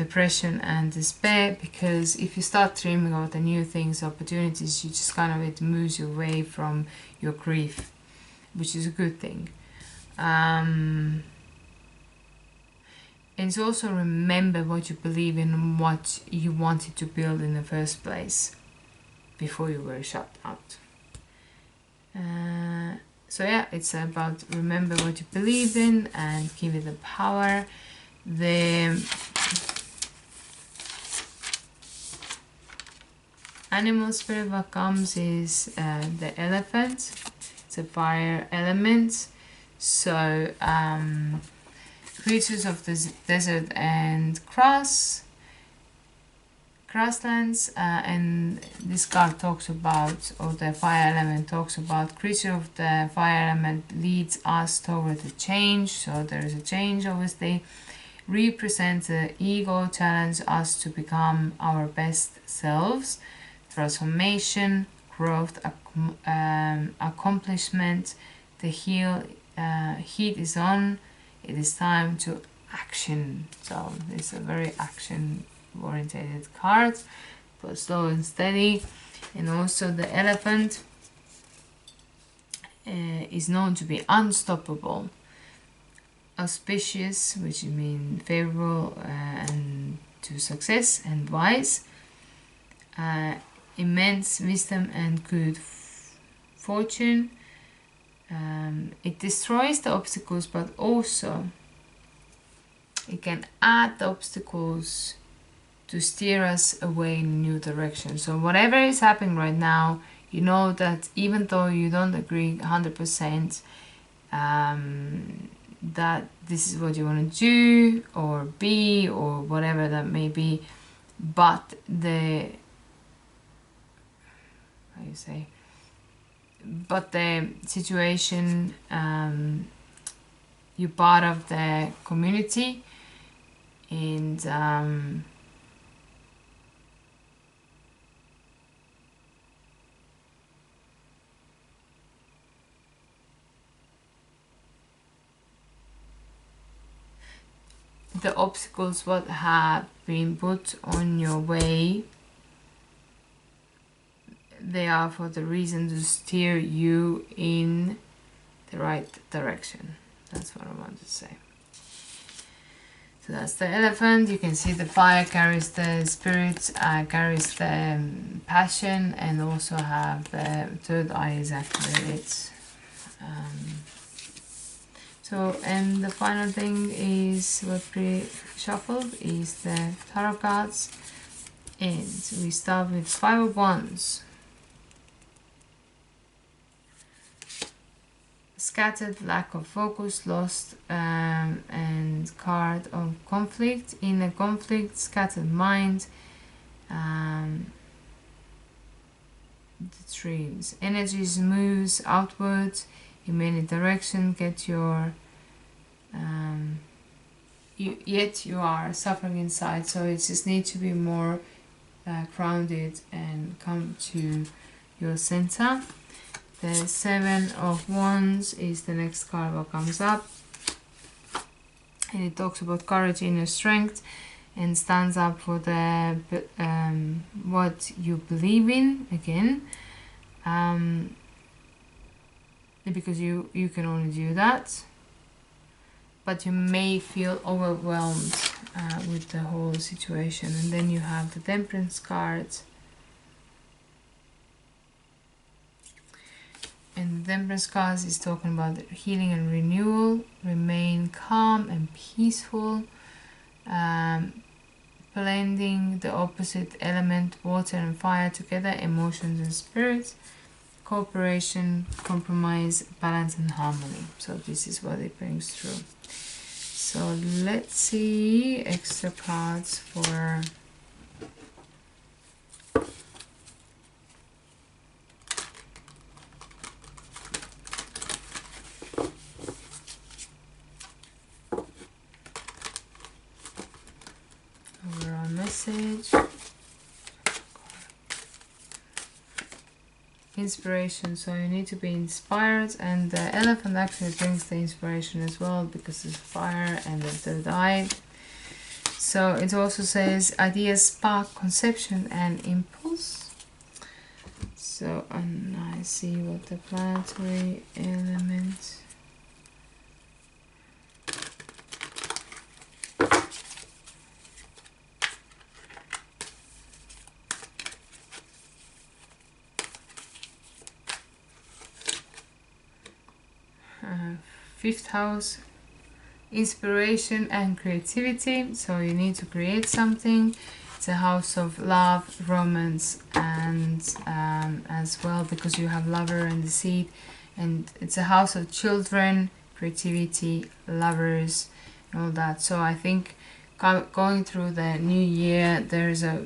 A: depression and despair, because if you start dreaming about the new things, opportunities, you just kind of, it moves you away from your grief, which is a good thing. And it's also remember what you believe in and what you wanted to build in the first place before you were shut out. So yeah, it's about remember what you believe in and give it the power. The animal spirit what comes is the elephant. It's a fire element. So creatures of the desert and grasslands, and this card talks about, or the fire element talks about, creature of the fire element leads us toward a change. So there is a change, obviously. Represents the ego, challenge us to become our best selves. Transformation, growth, accomplishment. The heat is on. It is time to action. So it's a very action oriented card, but slow and steady. And also the elephant is known to be unstoppable, auspicious, which means favorable and to success, and wise, immense wisdom and good fortune. It destroys the obstacles, but also it can add the obstacles to steer us away in a new direction. So whatever is happening right now, you know that even though you don't agree 100%, that this is what you want to do or be or whatever that may be, but the situation, you're part of the community, and the obstacles what have been put on your way, they are for the reason to steer you in the right direction. That's what I want to say. So that's the elephant. You can see the fire carries the spirit, carries the passion, and also have the third eye is activated. So, and the final thing is what we shuffled is the tarot cards, and we start with 5 of Wands. Scattered, lack of focus, lost, and card of conflict. In a conflict, scattered mind, the dreams. Energies moves outwards in many directions. Get your yet you are suffering inside, so it just needs to be more grounded and come to your center. The 7 of Wands is the next card that comes up, and it talks about courage, inner strength, and stands up for the what you believe in again, because you can only do that, but you may feel overwhelmed with the whole situation. And then you have the Temperance card. And the Temperance card is talking about healing and renewal. Remain calm and peaceful. Blending the opposite element, water and fire, together, emotions and spirits. Cooperation, compromise, balance and harmony. So this is what it brings through. So let's see extra cards for overall message. Inspiration, so you need to be inspired, and the elephant actually brings the inspiration as well because it's fire and the third eye. So it also says ideas spark conception and impulse. So, and I see what the planetary element. Fifth house, inspiration and creativity. So you need to create something. It's a house of love, romance, and as well because you have lover and the seed, and it's a house of children, creativity, lovers, and all that. So I think going through the new year, there's a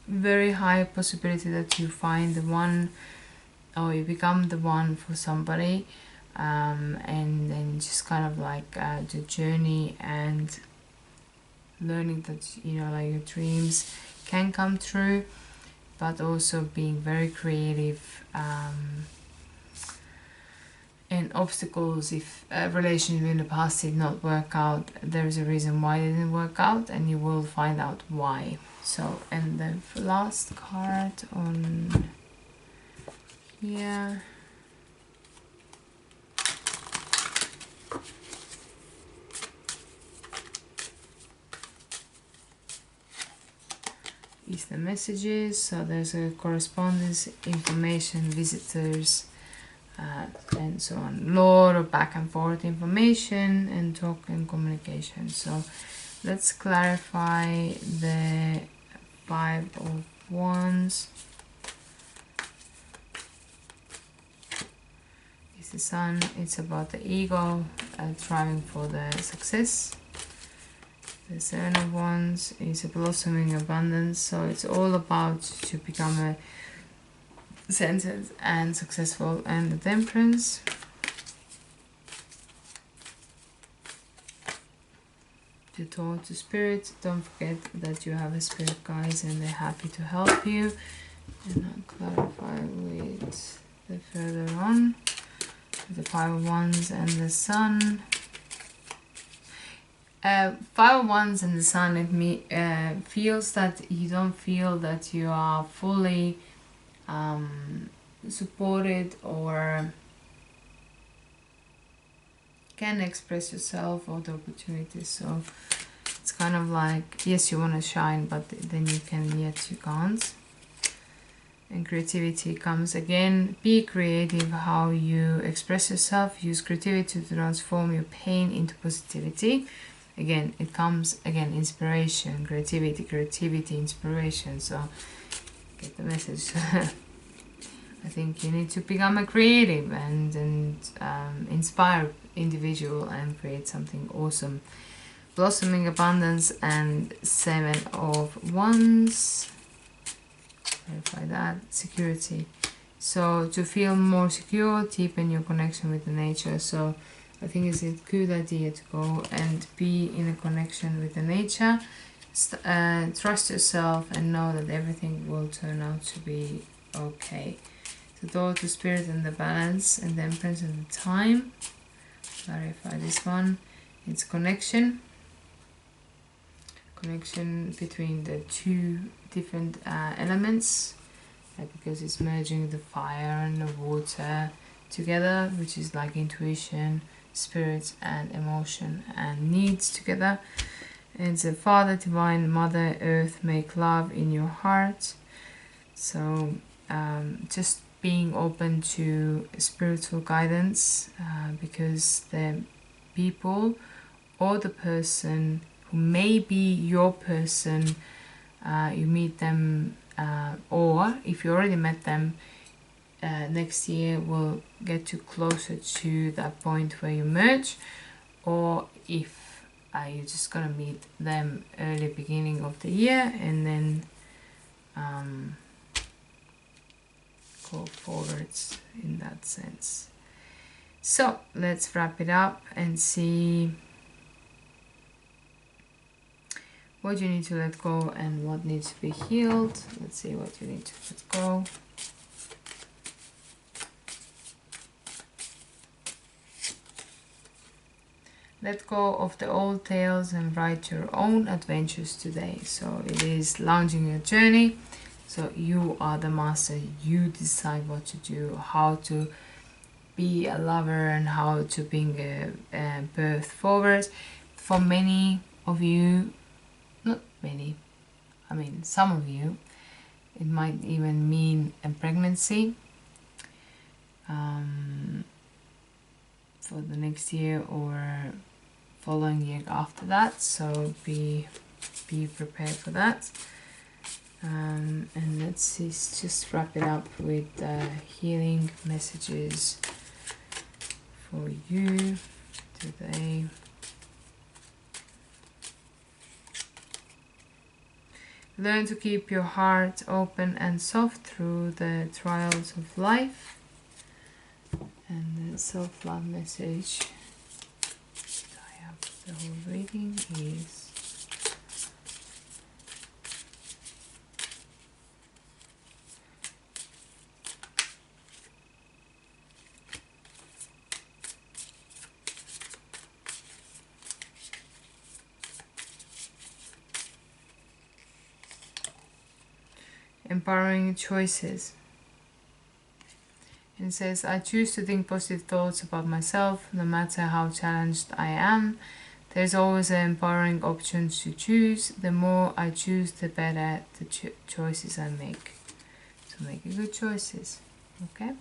A: very high possibility that you find the one, or you become the one for somebody, and then just kind of like the journey and learning that, you know, like your dreams can come true, but also being very creative, and obstacles. If a relationship in the past did not work out, there's a reason why it didn't work out, and you will find out why. So, and the last card on here is the messages. So there's a correspondence, information, visitors, and so on. Lot of back and forth information and talk and communication. So let's clarify the Five of Wands. It's the Sun. It's about the ego, striving for the success. The Seven of Wands is a blossoming abundance, so it's all about to become a centered and successful. And the Temperance. To talk to Spirit. Don't forget that you have a Spirit, guys, and they're happy to help you. And I'll clarify with the further on. The Five of Wands and the Sun. Five of Wands and the Sun, it feels that you don't feel that you are fully supported or can express yourself or the opportunities. So it's kind of like, yes, you want to shine, but then you can, yet you can't. And creativity comes again. Be creative how you express yourself. Use creativity to transform your pain into positivity. Again, it comes again, inspiration, creativity, inspiration. So get the message. I think you need to become a creative and inspire individual and create something awesome. Blossoming abundance and Seven of Wands. Clarify that. Security. So to feel more secure, deepen your connection with the nature. So I think it's a good idea to go and be in a connection with the nature. Trust yourself and know that everything will turn out to be okay. The door to Spirit and the balance and the Empress and the time. Clarify this one. It's connection. Connection between the two different elements, because it's merging the fire and the water together, which is like intuition, spirit and emotion and needs together. And it's a Father, Divine, Mother, Earth, make love in your heart. So just being open to spiritual guidance, because the people or the person who may be your person, you meet them, or if you already met them, next year will get you closer to that point where you merge, or if you're just gonna meet them early beginning of the year and then go forwards in that sense. So let's wrap it up and see what you need to let go and what needs to be healed. Let's see what you need to let go. let go of the old tales and write your own adventures today. So it is launching your journey. So you are the master. You decide what to do, how to be a lover, and how to bring a birth forward. For many of you, not many, I mean some of you, it might even mean a pregnancy for the next year or following year after that. So be prepared for that. And let's just wrap it up with healing messages for you today. Learn to keep your heart open and soft through the trials of life. And the self-love message to tie up the whole reading is empowering choices. It says, I choose to think positive thoughts about myself, no matter how challenged I am. There's always an empowering option to choose. The more I choose, the better the choices I make. So make good choices, okay?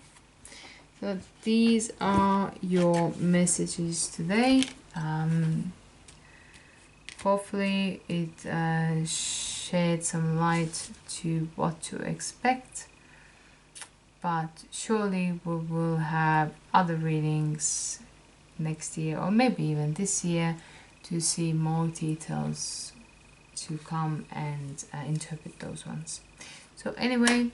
A: So these are your messages today. Hopefully it shed some light to what to expect. But surely we will have other readings next year, or maybe even this year, to see more details to come and interpret those ones. So anyway,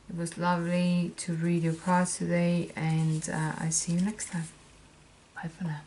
A: it was lovely to read your cards today, and I see you next time. Bye for now.